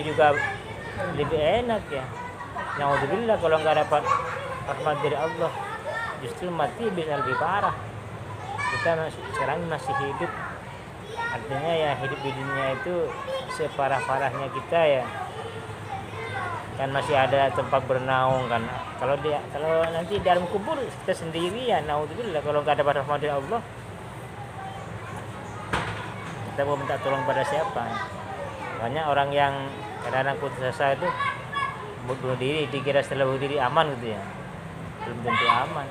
juga lebih enak ya. Naudzubillah kalau nggak dapat rahmat dari Allah, justru mati bisa lebih parah. Kita sekarang masih hidup, artinya ya hidup di dunia itu separah-parahnya kita ya, kan masih ada tempat bernaung kan. Kalau nanti dalam kubur kita sendirian, naudzubillah kalau nggak dapat rahmat dari Allah, kita mau minta tolong pada siapa? Banyak orang yang kadang-kadang putus asa itu bunuh diri, dikira setelah bunuh diri aman gitu ya, belum tentu aman.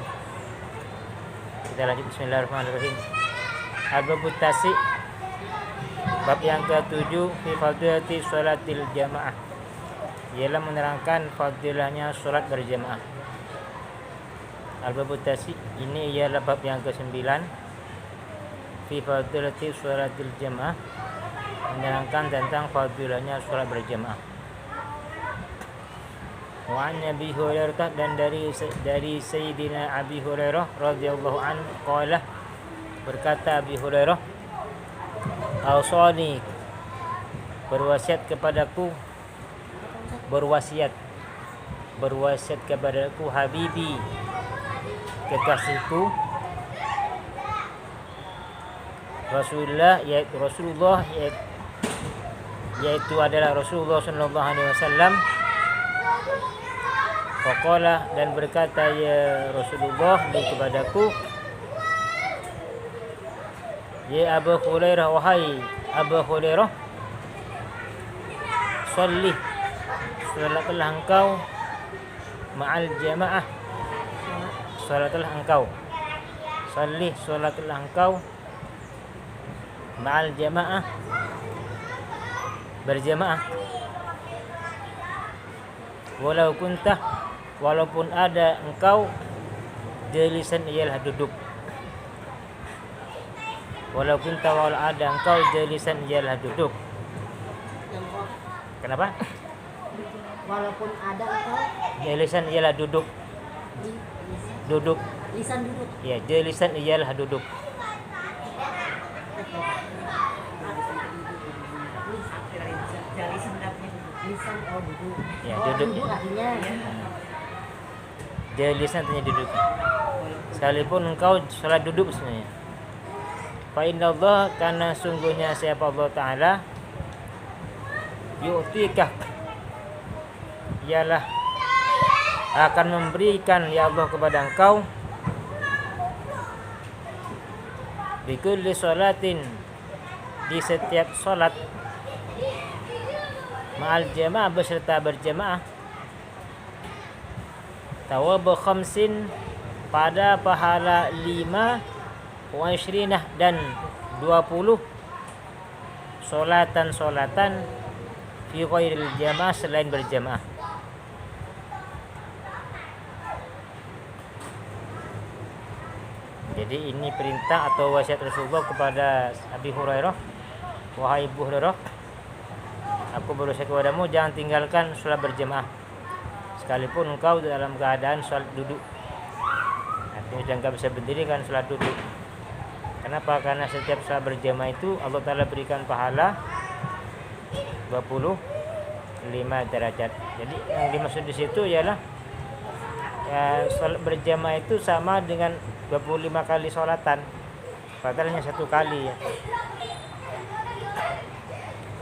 Kita lanjut, bismillahirrahmanirrahim. Al-Babut Tasi, bab yang ke-7, fi fadilati sholatil jamaah, ialah menerangkan fadilahnya sholat berjamaah. Al-Babut Tasi ini ialah bab yang ke-9, fi fadilati sholatil jamaah, menerangkan tentang fadilahnya sholat berjamaah. Wa an Abi Hurairah, dan dari Sayyidina Abi Hurairah radhiyallahu an qala, berkata Abi Hurairah, Ausani, berwasiat kepadaku Habibi, kekasihku, Rasulullah, yaitu adalah Rasulullah sallallahu alaihi wasallam. Faqala, dan berkata ya Rasulullah kepadaku, ya Abu Hurairah, wahai Abu Hurairah, sholli, salatlah engkau, ma'al jamaah, salatlah engkau, sholli, salatlah engkau, ma'al jamaah, berjamaah, walaupun ada engkau jalisan, ialah duduk. Walaupun ada engkau jalisan, ialah duduk. Kenapa? Walaupun ada engkau Jalisan ialah duduk. Duduk. lisan duduk. Ya, jalisan ialah duduk. Lisan duduk. Ya, duduk. Duduk artinya Jalisan artinya duduk. Sekalipun engkau salat duduk sebenarnya. Fa inna Allah, karena sungguhnya siapa Allah Ta'ala, yu'tikah, ialah akan memberikan ya Allah kepada engkau, bikulli sholatin, di setiap sholat, ma'al jamaah, beserta berjamaah, tawabu khamsin, pada pahala 5, wa ishrinah, dan 20, solatan fi ghairil jamaah, selain berjamaah. Jadi ini perintah atau wasiat Rasulullah kepada Abi Hurairah, wahai Abu Hurairah, aku berwasiat kepadamu, jangan tinggalkan sholat berjamaah sekalipun engkau dalam keadaan sholat duduk. Artinya jangan engkau bisa berdiri kan sholat duduk. Kenapa? Karena setiap sholat berjamaah itu Allah Ta'ala berikan pahala 25 derajat. Jadi yang dimaksud di situ ialah ya, sholat berjamaah itu sama dengan 25 kali sholatan, padahal hanya 1 kali ya.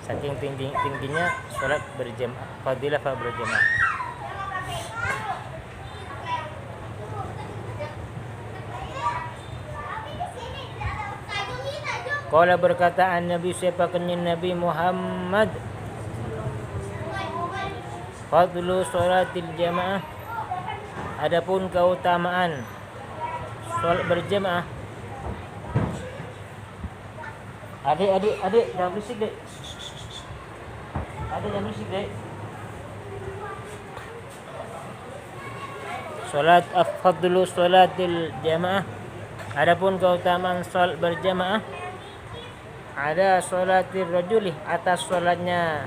Saking tingginya sholat berjamaah, fadilah berjamaah. Qala, berkataan Nabi, siapa kenyang Nabi Muhammad, fadlu sholatil jamaah, adapun keutamaan sholat berjamaah. Adik jangan berisik dek. Adik jangan berisik dek. Sholat afdlu sholatil jamaah, adapun keutamaan sholat berjamaah, ada sholatir rajuli, atas sholatnya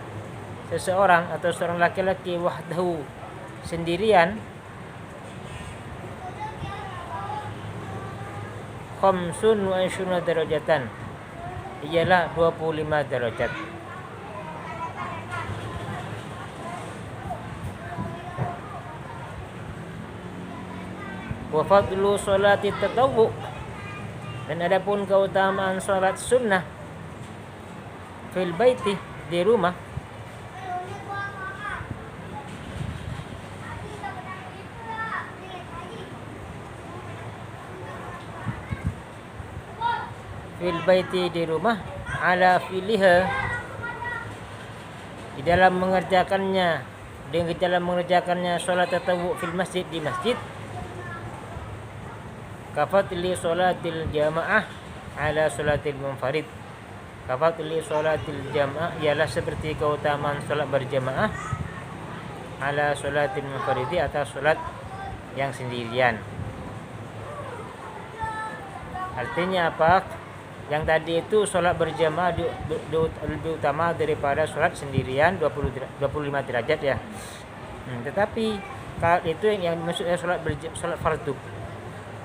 seseorang atau seorang laki-laki, wahdahu, sendirian, khamsun wa ishruna darajatan, ialah 25 derajat. Wa fadlu sholati tatawwu, dan adapun keutamaan salat sunnah fil baiti, di rumah. Fil baiti, di rumah, ala filiha, di dalam mengerjakannya, dengan dalam mengerjakannya salat tatawwu fil masjid, di masjid, kafatli salatil jamaah ala salatil munfarid. Kafatli salatil jamaah ialah seperti keutamaan salat berjamaah ala salatil munfaridi, atas salat yang sendirian. Artinya apa? Yang tadi itu sholat berjamaah lebih utama daripada sholat sendirian 25 derajat ya. Tetapi itu yang maksudnya sholat fardu.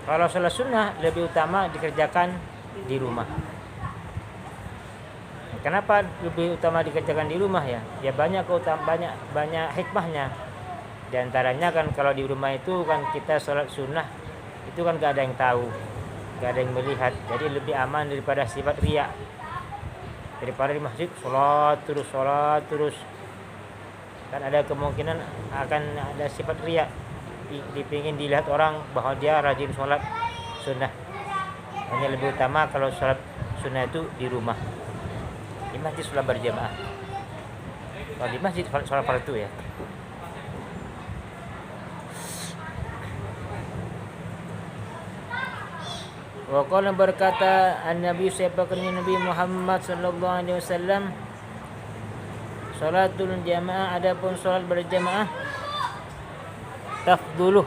Kalau sholat sunnah lebih utama dikerjakan di rumah. Kenapa lebih utama dikerjakan di rumah ya? Ya banyak hikmahnya. Di antaranya kan kalau di rumah itu kan kita sholat sunnah itu kan gak ada yang tahu, gak ada yang melihat, jadi lebih aman daripada sifat riya. Daripada di masjid sholat terus kan ada kemungkinan akan ada sifat riya, dipingin dilihat orang bahwa dia rajin sholat sunnah. Hanya lebih utama kalau sholat sunnah itu di rumah, di masjid sholat berjamaah. Kalau di masjid sholat fardu ya. Waqala, berkata An-Nabi Nabi Muhammad sallallahu alaihi wasallam, salatul jamaah, adapun salat berjamaah, tafdulu,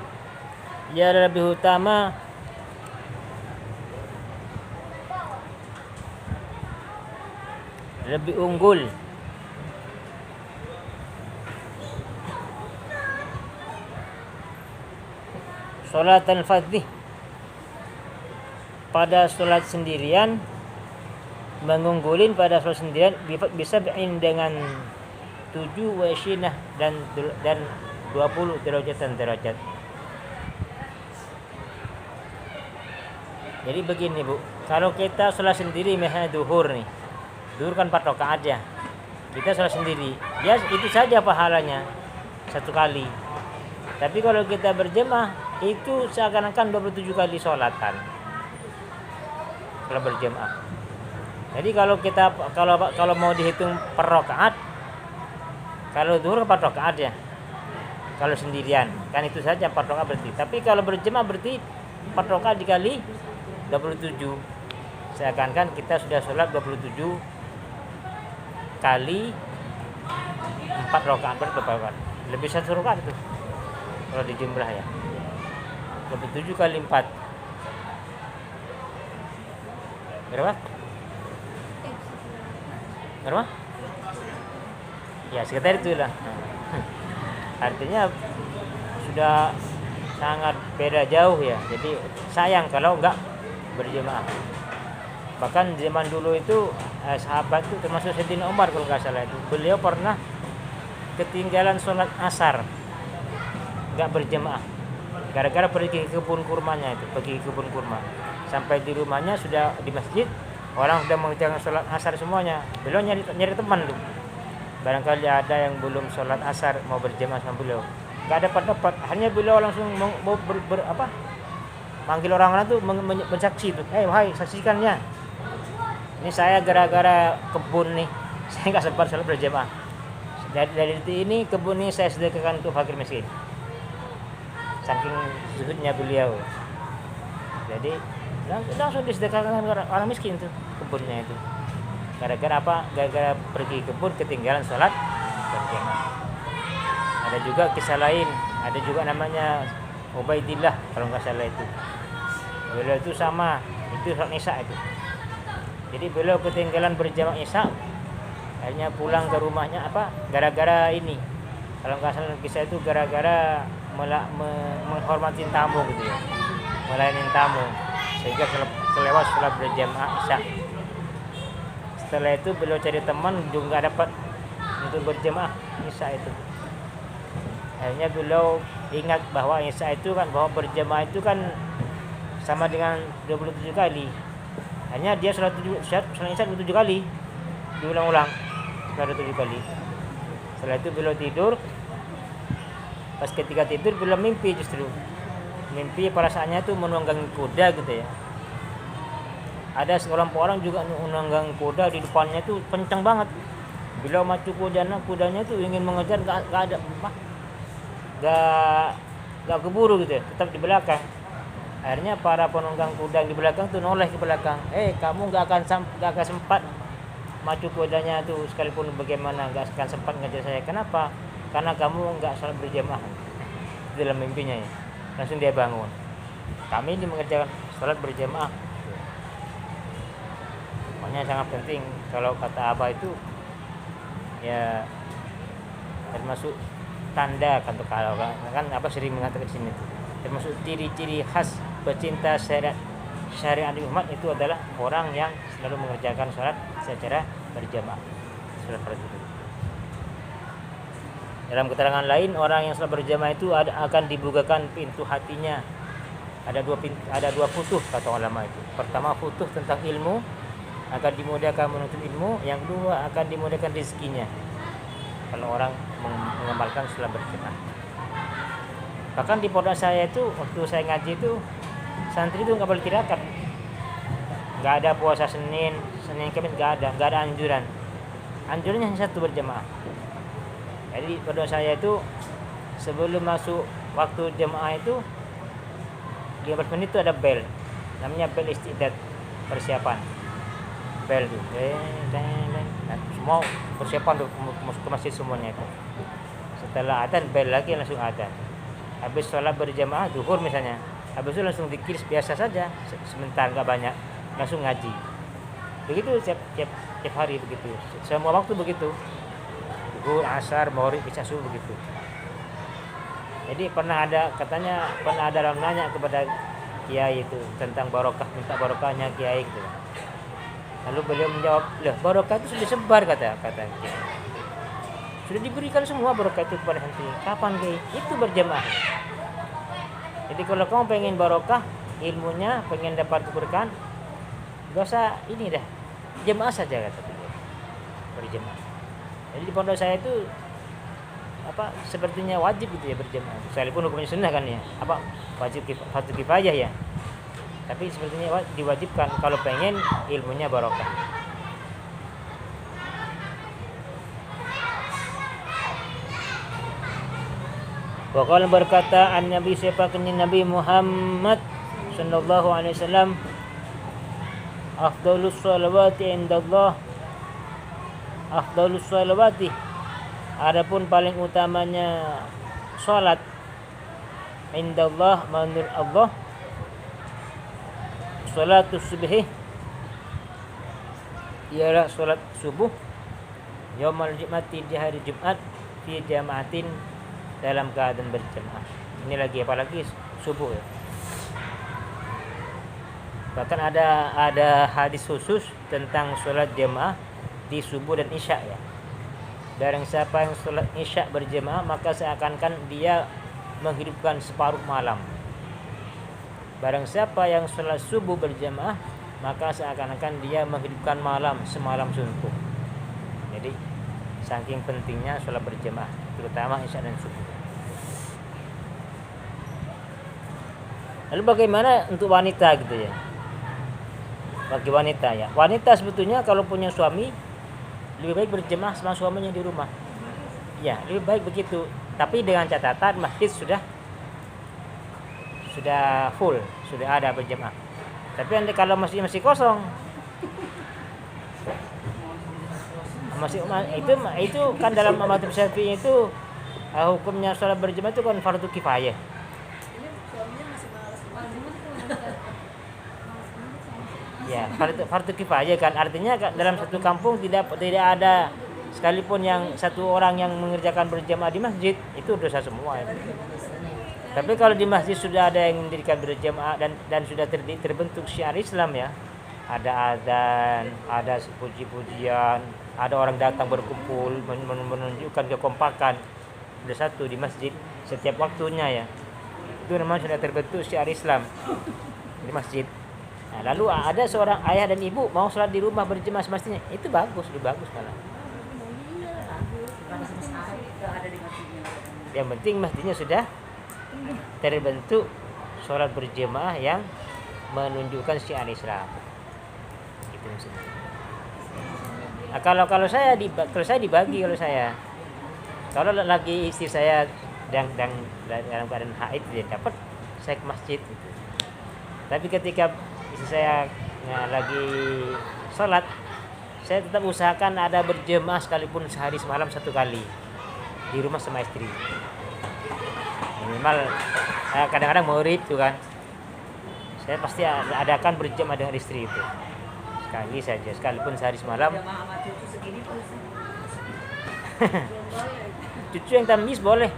ia lebih utama lebih unggul salat al-fardhi, pada sholat sendirian, mengunggulin pada sholat sendirian bisa dengan 7 wasinah dan 20 derajat. Jadi begini Bu, kalau kita sholat sendiri misalnya duhur kan 4 rakaat ya, kita sholat sendiri ya itu saja pahalanya 1 kali. Tapi kalau kita berjemaah itu seakan-akan 27 kali sholatan kalau berjamaah. Jadi kalau mau dihitung per rakaat, kalau zuhur 4 rakaat ya, kalau sendirian kan itu saja 4 rakaat berarti. Tapi kalau berjamaah berarti 4 rakaat dikali 27, seakan-akan kita sudah sholat 27 kali 4 rakaat, berapa rakaat? Lebih 1 rakaat itu kalau dijumlah ya, 27 kali 4 berapa? Ya sekitar itulah. Artinya sudah sangat beda jauh ya. Jadi sayang kalau enggak berjamaah. Bahkan zaman dulu itu sahabat itu termasuk Sayyidina Umar kalau enggak salah itu, beliau pernah ketinggalan sholat asar enggak berjamaah gara-gara pergi ke kebun kurmanya itu, sampai di rumahnya sudah di masjid, orang sudah mengerjakan sholat asar semuanya. Beliau nyari teman tuh. Barangkali ada yang belum sholat asar mau berjamaah sama beliau. Gak dapat. Hanya beliau langsung mau manggil orang tuh mensaksi tuh. Wahai saksikannya. Ini saya gara-gara kebun nih, saya nggak sempat sholat berjamaah. Dari ini kebun ini saya sedekahkan untuk fakir miskin. Saking zuhudnya beliau. Jadi langsung disedekahkan orang miskin tuh kebunnya itu. Gara-gara apa? Gara-gara pergi kebun ketinggalan sholat berjamaah. Ada juga kisah lain, ada juga namanya Ubaidillah kalau nggak salah itu. Beliau itu sama, itu sholat isya itu. Jadi beliau ketinggalan berjamaah isya, akhirnya pulang ke rumahnya gara-gara ini. Kalau nggak salah kisah itu gara-gara menghormati tamu gitu ya, melayani tamu, sehingga kelewat sholat berjamaah isya. Setelah itu beliau cari teman juga nggak dapat untuk berjamaah isya itu. Akhirnya beliau ingat bahwa Isya itu kan, bahwa berjamaah itu kan sama dengan 27 kali. Hanya dia sholat Isya 27 kali, diulang-ulang setelah 27 kali. Setelah itu beliau tidur. Pas ketika tidur beliau mimpi, justru mimpi perasaannya itu menunggangi kuda gitu ya. Ada sekelompok orang juga menunggang kuda, di depannya itu kencang banget. Beliau maju kudanya itu ingin mengejar, gak ada apa, gak keburu gitu ya, tetap di belakang. Akhirnya para penunggang kuda yang di belakang tuh noleh ke belakang. Kamu gak akan sempat maju kudanya tuh, sekalipun bagaimana gak akan sempat ngejar saya. Kenapa? Karena kamu gak sholat berjamaah. Dalam mimpinya ya. Langsung dia bangun. Kami ini mengerjakan sholat berjamaah. Makanya sangat penting. Kalau kata Abah itu ya termasuk tanda kan, kalau kan apa sering mengatakan di sini tuh, termasuk ciri-ciri khas pecinta syariat Muhammad itu adalah orang yang selalu mengerjakan sholat secara berjamaah, sholat fardu. Dalam keterangan lain, orang yang sholat berjamaah itu akan dibukakan pintu hatinya. Ada dua futuh kata ulama itu. Pertama, futuh tentang ilmu, akan dimudahkan menuntut ilmu. Yang kedua, akan dimudahkan rezekinya kalau orang mengamalkan sholat berjamaah. Bahkan di pondok saya itu, waktu saya ngaji itu, santri itu nggak boleh tirakat, nggak ada puasa Senin Kamis, nggak ada anjuran. Anjurannya hanya satu, berjamaah. Jadi pondok saya itu sebelum masuk waktu jamaah itu 15 menit itu ada bel, namanya bel istidad, persiapan. Bel itu, semua persiapan untuk masuk ke masjid semuanya itu. Setelah adzan bel lagi, langsung adzan. Habis sholat berjamaah zuhur misalnya, habis itu langsung zikir biasa saja, sebentar, nggak banyak, langsung ngaji. Begitu tiap hari begitu, semua waktu begitu. Zuhur, asar, maghrib, isya, subuh begitu. Jadi pernah ada orang nanya kepada kiai itu tentang barokah, minta barokahnya kiai gitu. Lalu beliau menjawab, barokah itu sudah disebar kata kiai. Sudah diberikan semua barokah itu kepada santri. Kapan kiai? Itu berjamaah. Jadi kalau kamu pengen barokah ilmunya, pengen dapat keberkahan, gak usah ini dah, jamaah saja kata beliau. Berjamaah. Jadi di pondok saya itu sepertinya wajib gitu ya berjamaah. Sekalipun hukumnya sunnah kan ya, wajib fardu kifayah ya. Tapi sepertinya diwajibkan kalau pengen ilmunya barokah. Wakal berkata Nabi Nabi Muhammad sallallahu alaihi wasallam, afdalus shalawati indallah, afdalus shalawati, adapun paling utamanya salat indallah, menurut Allah, salatus subhi, ialah salat subuh, yaumal jum'ati, di hari Jumat, fi jama'atin, dalam keadaan berjamaah. Ini lagi apalagi subuh ya. Bahkan ada hadis khusus tentang sholat jamaah di subuh dan isya ya. Barang siapa yang sholat isya berjamaah, maka seakan-akan dia menghidupkan separuh malam. Barang siapa yang sholat subuh berjamaah, maka seakan-akan dia menghidupkan malam semalam suntuk. Jadi saking pentingnya sholat berjamaah, terutama isya dan subuh. Lalu bagaimana untuk wanita gitu ya? Bagi wanita ya, wanita sebetulnya kalau punya suami lebih baik berjamaah sama suaminya di rumah. Ya, lebih baik begitu. Tapi dengan catatan masjid sudah full, sudah ada berjamaah. Tapi nanti kalau masjid masih kosong, itu kan dalam mazhab Syafi'i itu hukumnya sholat berjamaah itu kan fardu kifayah. Ya, fardu kifayah kan, artinya dalam satu kampung tidak ada sekalipun yang satu orang yang mengerjakan berjamaah di masjid, itu dosa semua ya. Tapi kalau di masjid sudah ada yang mendirikan berjamaah dan sudah terbentuk syiar Islam ya, ada azan, ada puji-pujian, ada orang datang berkumpul menunjukkan kekompakan, bersatu di masjid setiap waktunya ya. Itu memang sudah terbentuk syiar Islam di masjid. Nah, lalu ada seorang ayah dan ibu mau sholat di rumah berjemaah semestinya, itu bagus, lebih bagus malah. Yang penting masjidnya sudah terbentuk sholat berjemaah yang menunjukkan syiar Islam. Itu maksudnya. Nah, kalau saya dibagi kalau lagi istri saya dalam keadaan haid dia dapat saya ke masjid gitu. Tapi ketika istri saya lagi sholat, saya tetap usahakan ada berjemaah sekalipun sehari semalam 1 kali di rumah sama istri. Minimal kadang-kadang maghrib tuh kan, saya pasti adakan berjemaah dengan istri itu sekali saja, sekalipun sehari semalam. Cucu yang tamyiz boleh.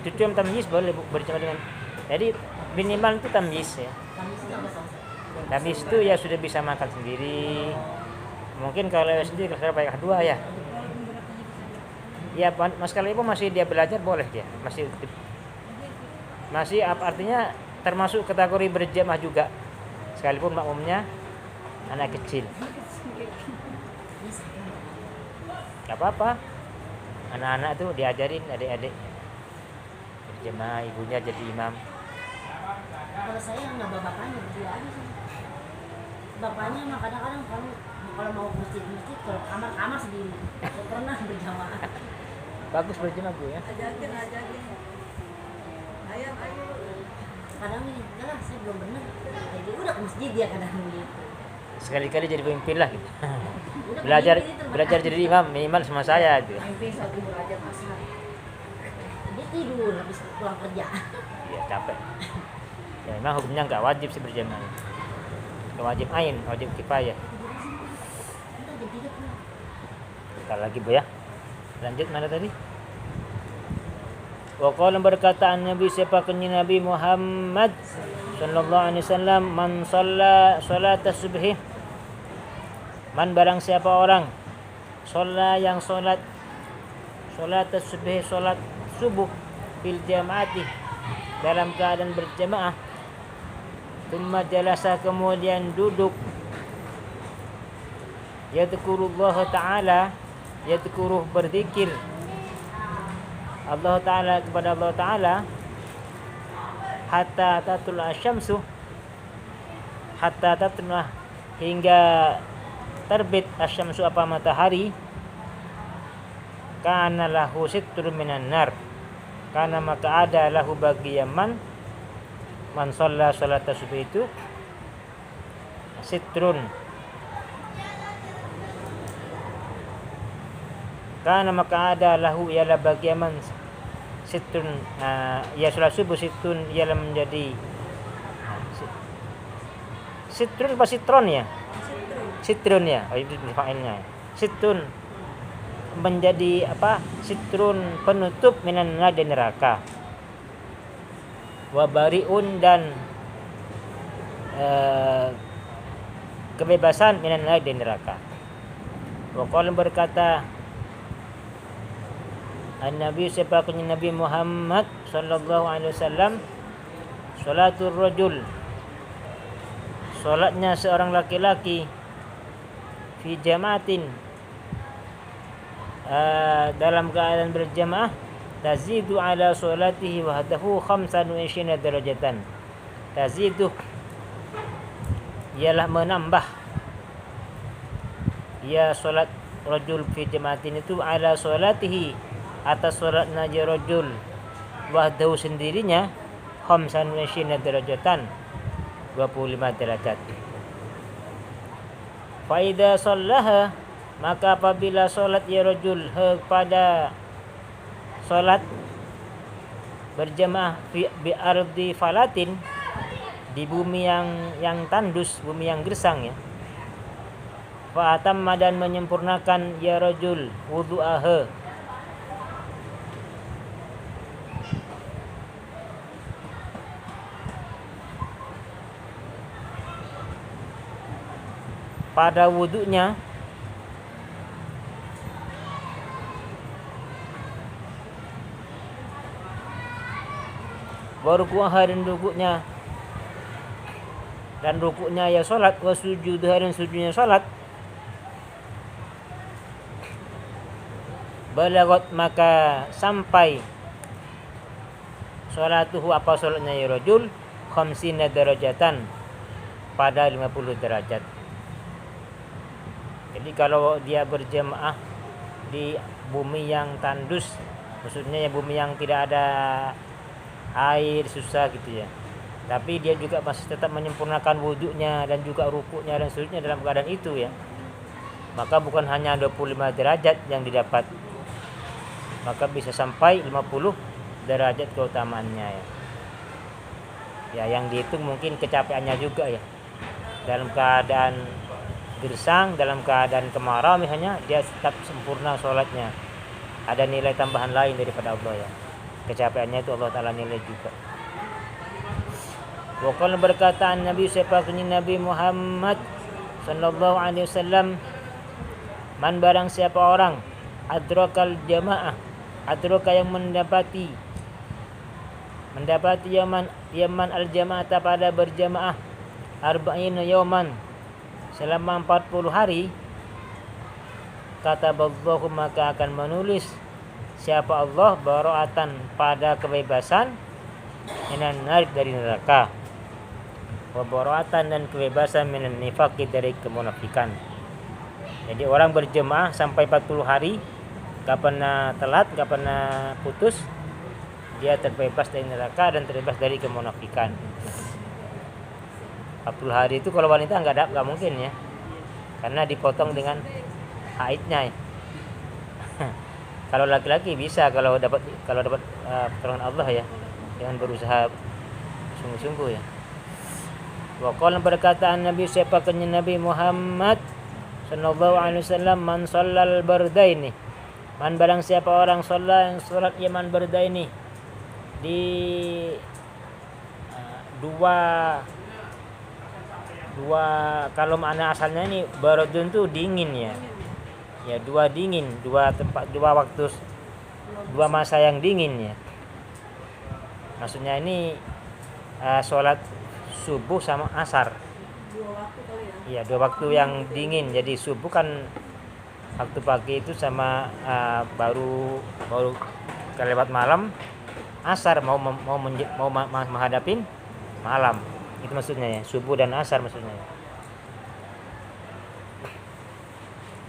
Cucu yang tamyiz boleh berjemaah dengan. Jadi minimal itu tamyiz ya. Tamyiz itu ya sudah bisa makan sendiri. Mungkin kalau sendiri kalau pakai kedua ya. Ya mas kalau ibu masih dia belajar boleh dia. Masih artinya termasuk kategori berjemaah juga. Sekalipun makmumnya anak kecil. Gak apa-apa. Anak-anak tuh diajarin adik-adik berjemaah, ibunya jadi imam. Kalau saya nggak bawa bapaknya berdua aja sih. Bapaknya mah kadang-kadang kalau mau masjid kalau kamar sendiri. Saya pernah berjamaah. Bagus berjemaah Bu ya. Ajakin. Ayo. Kadang ini, lah saya belum benar. Jadi udah ke masjid dia kadang gitu. Sekali-kali jadi pemimpin lah gitu. Udah belajar jadi imam minimal sama saya gitu. Mimpi satu belajar asar. Dia tidur habis pulang kerja. Iya capek. Ya memang hukumnya nggak wajib sih berjamaah. Nggak wajib ain, wajib kifayah. Udah jam 3 pulang. Bentar lagi Bu ya. Lanjut mana tadi? Wa qala berkataan Nabi siapakanya Nabi Muhammad sallallahu alaihi wasallam, man shalla salat subhi, man barang siapa orang shalla yang salat subhi, salat subuh fil jamaati, dalam keadaan berjamaah, thumma jalasa, kemudian duduk, yadhkurullah ta'ala, yadhkuruh berzikir Allah Ta'ala kepada Allah Ta'ala, hatta tatlu'a syamsu, hatta tatlu'a hingga terbit asyamsu apa matahari, kana lahu sitrun minan nar, karena maka ada lahu bagi man shalla salata subuh itu sitrun, karena maka ada lahu ialah bagi man sitrun, ya salat subuh sitrun ialah menjadi sitrun apa sitron ya? Sitrun ya, itu failnya. Sitrun menjadi apa? Sitrun penutup minan nar, dari neraka. Wa bariun, dan kebebasan minan nar, dari neraka. Wa qala berkata An-Nabi sepakatnya Nabi Muhammad sallallahu alaihi wasallam, salatul rajul, salatnya seorang laki-laki, fi jamaatin, dalam keadaan berjamaah, tazidu ala salatihi wahdahu 25 darajatan. Tazidu ialah menambah, ya salat rajul fi jamaatin itu ala salatihi, atas salatnya rajul wahdahu sendirinya, 25 darajatan, 25 derajat. Fa idza shallaha, maka apabila salat ya rajul pada salat berjamaah bi ardi falatin, di bumi yang tandus, bumi yang gersang ya. Fa atamma, dan menyempurnakan ya rajul wudu'aha, pada wudunya, wa ruku'aha dan rukuknya, dan rukuknya ya salat, wa sujudaha dan sujudnya salat, balagot maka sampai salatuhu apa salatnya ya rajul khamsina darajatan pada 50 derajat. Jadi kalau dia berjamaah di bumi yang tandus, maksudnya ya bumi yang tidak ada air, susah gitu ya, tapi dia juga masih tetap menyempurnakan wudhunya dan juga rukuknya dan sujudnya dalam keadaan itu ya, maka bukan hanya 25 derajat yang didapat, maka bisa sampai 50 derajat keutamaannya ya. Ya yang dihitung mungkin kecapeannya juga ya, dalam keadaan gersang, dalam keadaan kemarau misalnya, dia tetap sempurna sholatnya, ada nilai tambahan lain daripada Allah ya. Kecapeannya itu Allah Ta'ala nilai juga. Wakil berkataan Nabi sepaknya Nabi Muhammad sallallahu alaihi wasallam, man barang siapa orang adrakal jamaah, adraka yang mendapati yaman al jamaata pada berjamaah, arba'ina yawman selama 40 hari, kata Allah maka akan menulis siapa Allah bara'atan pada kebebasan, minan nar dari neraka, wa bara'atan dan kebebasan minan nifaqi dari kemunafikan. Jadi orang berjemaah sampai 40 hari, gak pernah telat, gak pernah putus, dia terbebas dari neraka dan terbebas dari kemunafikan. 40 hari itu kalau wanita nggak mungkin ya, karena dipotong dengan haidnya ya. Kalau laki-laki bisa, kalau dapat pertolongan Allah ya, dengan berusaha sungguh-sungguh ya. Wa qala perkataan Nabi sepakanya Nabi Muhammad sallallahu alaihi wasallam, man shallal bardaini, man barang siapa orang sholat yaman bardaini di dua kalau makna asalnya ini baradun tuh dingin ya. Ya dua dingin, dua tempat, dua waktu, dua masa yang dingin ya. Maksudnya ini sholat subuh sama asar. Dua waktu kali ya. Iya, dua waktu yang dingin. Jadi subuh kan waktu pagi itu sama baru kelewat malam, asar mau menghadapin malam. Itu maksudnya ya, subuh dan asar maksudnya ya.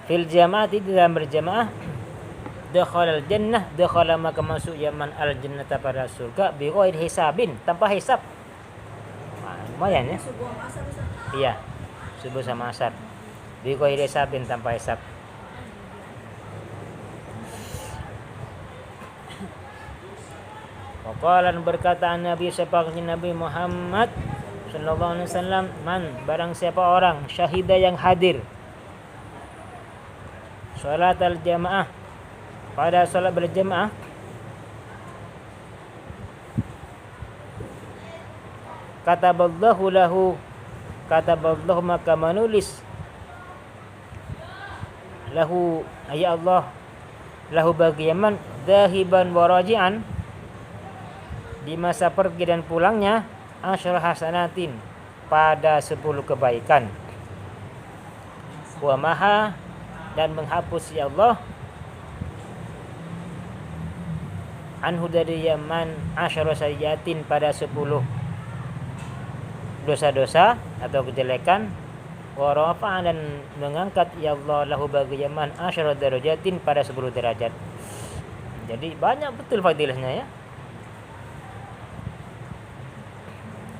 Fil jamaah, di dalam berjamaah, dakhala al jannah, dakhala maka masuk yaman al jannata pada surga, bi ghairi hisabin, tanpa hisab. Nah, lumayan ya. Subuh sama asar bisa. Iya, subuh sama asar, bi ghairi hisabin, tanpa hisab. Waqalan berkataan Nabi sepaknya Nabi Muhammad sallallahu alaihi wasallam, man barang siapa orang syahidah yang hadir salat al jamaah pada salat berjamaah, kataballahu maka menulis lahu ya Allah lahu bagi yaman dahiban wa raji'an, di masa pergi dan pulangnya, asyara hasanatin pada 10 kebaikan, wa maha dan menghapus ya Allah anhu dari yaman asyara sayyatin pada 10 dosa-dosa atau kejelekan, wa rafa dan mengangkat ya Allah lahu bagi yaman asyara darajatin pada 10 derajat. Jadi banyak betul fadilahnya ya.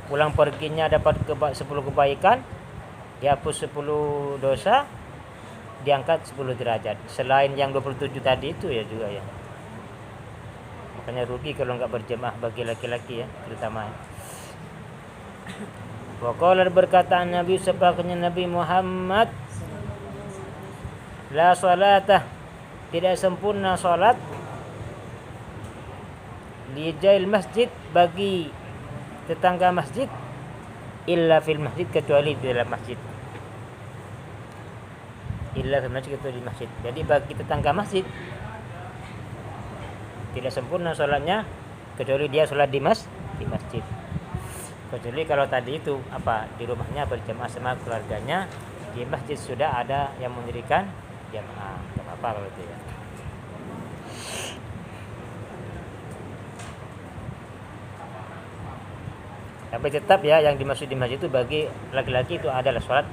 Pulang perginya dapat 10 kebaikan, dihapus 10 dosa, diangkat 10 derajat. Selain yang 27 tadi itu ya juga ya. Makanya rugi kalau enggak berjemaah bagi laki-laki ya, terutama ya. Wa qala berkataan Nabi sepaknya Nabi Muhammad, la salata, tidak sempurna salat, li jail masjid bagi tetangga masjid, illa fil masjid kecuali di dalam masjid, illa fil masjid kecuali di masjid. Jadi bagi tetangga masjid tidak sempurna sholatnya kecuali dia sholat di di masjid. Kecuali kalau tadi itu di rumahnya berjamaah sama keluarganya, di masjid sudah ada yang mendirikan jamaah, nggak apa-apa kalau itu ya. Tapi tetap ya yang dimaksud di masjid itu bagi laki-laki itu adalah sholat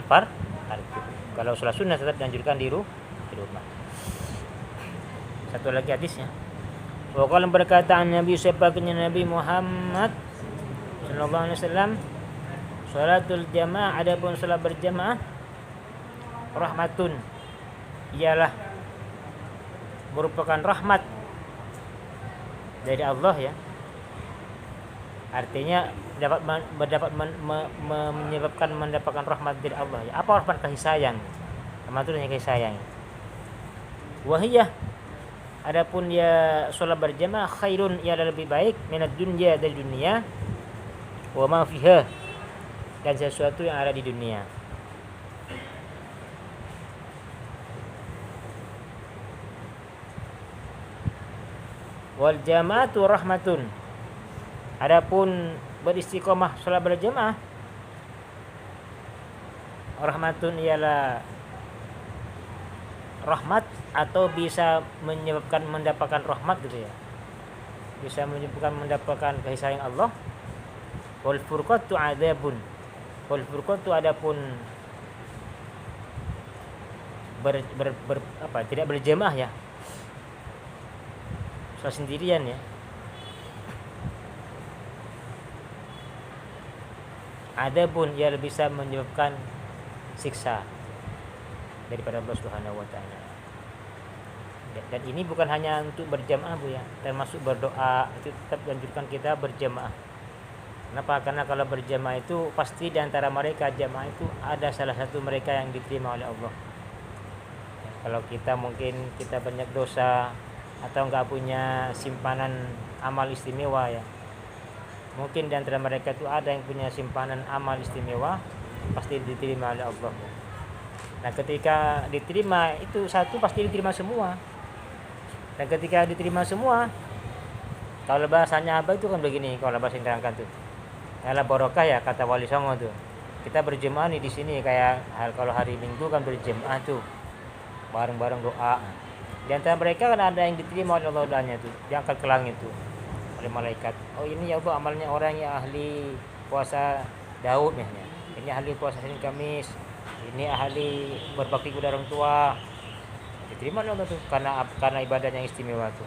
fardu. Kalau sholat sunnah tetap dianjurkan di rumah. Satu lagi hadisnya. Wa qala berkataan Nabi sebagainya Nabi Muhammad sallallahu alaihi wasallam, sholatul jamaah, adapun salat berjamaah, rahmatun, ialah merupakan rahmat dari Allah ya. Artinya menyebabkan mendapatkan rahmat dari Allah ya. Apa rahmat? Kasih sayang. Rahmatnya kasih sayang. Wahiyah, adapun ya salat berjamaah, khairun, ia lebih baik, minad dunya, dari dunia, wa ma fiha, dan sesuatu yang ada di dunia. Wal jamaatu rahmatun, adapun beristiqomah salat berjamaah, rahmatun ialah rahmat, atau bisa menyebabkan mendapatkan rahmat gitu ya. Bisa menyebabkan mendapatkan kasih sayang Allah. Wal furqatu adzabun, wal furqatu adapun tidak berjamaah ya, salat sendirian ya, adapun ia bisa menyebabkan siksa daripada Allah Subhanahu wa taala. Dan ini bukan hanya untuk berjamaah Bu ya, termasuk berdoa itu tetap dianjurkan kita berjamaah. Kenapa? Karena kalau berjamaah itu pasti di antara mereka jamaah itu ada salah satu mereka yang diterima oleh Allah. Ya, kalau kita mungkin kita banyak dosa atau enggak punya simpanan amal istimewa ya, mungkin di antara mereka itu ada yang punya simpanan amal istimewa, pasti diterima oleh Allah. Nah ketika diterima itu satu, pasti diterima semua. Dan ketika diterima semua, kalau bahasanya itu kan begini, kalau bahasa yang terangkan tuh, ala barokah ya, kata Wali Songo tuh. Kita berjemaah nih di sini kayak kalau hari Minggu kan berjemaah tuh, bareng-bareng doa. Di antara mereka kan ada yang diterima oleh Allah doanya tuh, diangkat ke langit tuh oleh malaikat. Oh ini ya Allah amalnya orang yang ahli puasa Daud misalnya. Ini ahli puasa Senin Kamis. Ini ahli berbakti kepada orang tua. Diterima oleh Allah tuh karena ibadahnya yang istimewa tuh.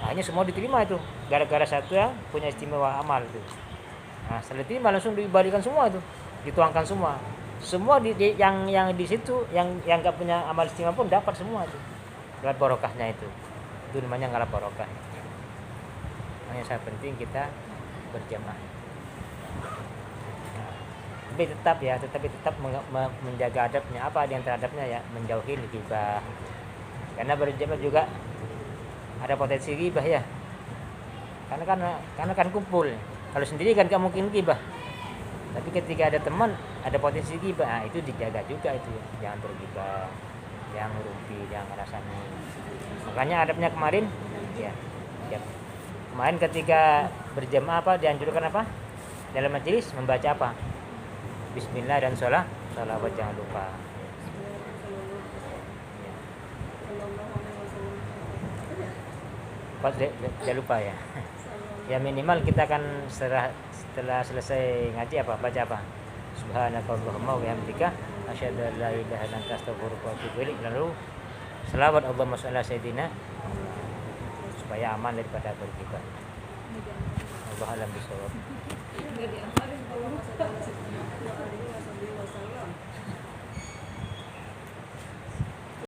Hanya semua diterima itu gara-gara satu yang punya istimewa amal tuh. Nah setelah diterima langsung dibalikan semua itu, dituangkan semua. Semua yang di situ yang nggak punya amal istimewa pun dapat semua tuh. Ngalap barokahnya itu namanya ngalap barokah. Yang sangat penting kita berjamaah. Tetapi tetap menjaga adabnya. Apa di antara adabnya ya? Menjauhi ghibah. Karena berjamaah juga ada potensi ghibah ya. Karena kan kumpul. Kalau sendiri kan gak mungkin ghibah. Tapi ketika ada teman, ada potensi ghibah. Nah, itu dijaga juga itu ya. Jangan berghibah, jangan ngerumpi, jangan ngerasani. Makanya adabnya kemarin ya. Kemarin ketika berjamaah dianjurkan dalam majelis membaca Bismillah dan sholawat jangan lupa. Jangan lupa ya. Ya minimal kita akan setelah selesai ngaji baca Subhanakallahumma wa bihamdika asyhadu an la ilaha illa anta astaghfiruka wa atubu ilaik. Lalu selawat Allahumma shalli ala sayyidina supaya aman daripada berghibah. Allah alam bisawab.